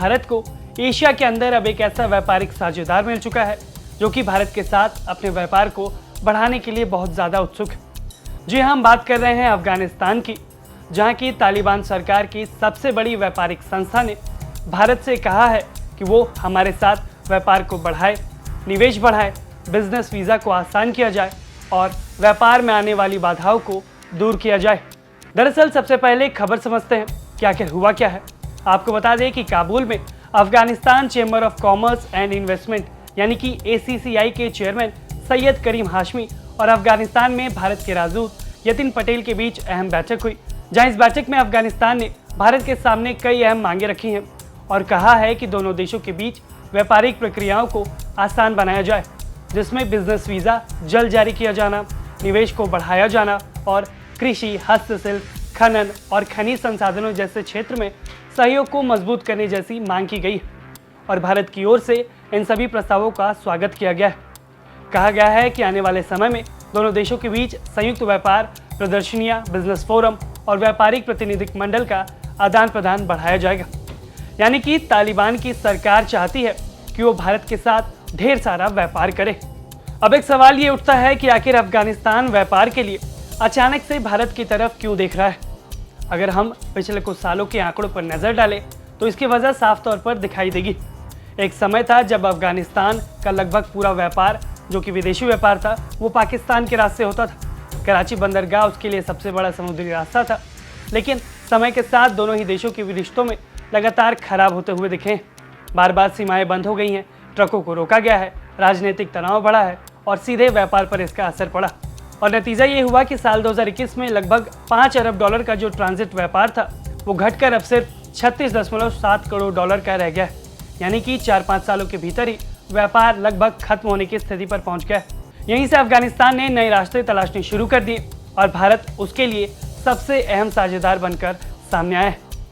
भारत को एशिया के अंदर अब एक ऐसा व्यापारिक साझेदार मिल चुका है जो कि भारत के साथ अपने व्यापार को बढ़ाने के लिए बहुत ज़्यादा उत्सुक है। जी हाँ, हम बात कर रहे हैं अफगानिस्तान की, जहाँ की तालिबान सरकार की सबसे बड़ी व्यापारिक संस्था ने भारत से कहा है कि वो हमारे साथ व्यापार को बढ़ाए, निवेश बढ़ाए, बिजनेस वीज़ा को आसान किया जाए और व्यापार में आने वाली बाधाओं को दूर किया जाए। दरअसल सबसे पहले खबर समझते हैं कि आखिर हुआ क्या है। आपको बता दें कि काबुल में Afghanistan chamber of commerce and investment यानी कि ACCI के चेयरमैन सैयद करीम हाशमी और अफगानिस्तान में भारत के राजदूत यतिन पटेल के बीच अहम बैठक हुई, जहां इस बैठक में अफगानिस्तान ने भारत के सामने कई अहम मांगे रखी हैं और कहा है कि दोनों देशों के बीच व्यापारिक प्रक्रियाओं को आसान बनाया जाए, जिसमें बिजनेस वीज़ा जल्द जारी किया जाना, निवेश को बढ़ाया जाना और कृषि, हस्तशिल्प, खनन और खनिज संसाधनों जैसे क्षेत्र में सहयोग को मजबूत करने जैसी मांग की गई है और भारत की ओर से इन सभी प्रस्तावों का स्वागत किया गया है। कहा गया है कि आने वाले समय में दोनों देशों के बीच संयुक्त व्यापार प्रदर्शनियां, बिजनेस फोरम और व्यापारिक प्रतिनिधिक मंडल का आदान प्रदान बढ़ाया जाएगा। यानी कि तालिबान की सरकार चाहती है कि वो भारत के साथ ढेर सारा व्यापार करे। अब एक सवाल ये उठता है कि आखिर अफगानिस्तान व्यापार के लिए अचानक से भारत की तरफ क्यों देख रहा है। अगर हम पिछले कुछ सालों के आंकड़ों पर नजर डालें तो इसकी वजह साफ तौर पर दिखाई देगी। एक समय था जब अफगानिस्तान का लगभग पूरा व्यापार, जो कि विदेशी व्यापार था, वो पाकिस्तान के रास्ते होता था। कराची बंदरगाह उसके लिए सबसे बड़ा समुद्री रास्ता था, लेकिन समय के साथ दोनों ही देशों के रिश्तों में लगातार खराब होते हुए दिखे। बार बार सीमाएं बंद हो गई हैं, ट्रकों को रोका गया है, राजनीतिक तनाव बढ़ा है और सीधे व्यापार पर इसका असर पड़ा। और नतीजा ये हुआ कि साल 2021 में लगभग $5 अरब का जो ट्रांजिट व्यापार था वो घटकर अब सिर्फ 36.7 करोड़ डॉलर का रह गया है। यानी कि 4-5 सालों के भीतर ही व्यापार लगभग खत्म होने की स्थिति पर पहुंच गया है। यहीं से अफगानिस्तान ने नए रास्ते तलाशने शुरू कर दिए और भारत उसके लिए सबसे अहम साझेदार बनकर सामने आया है।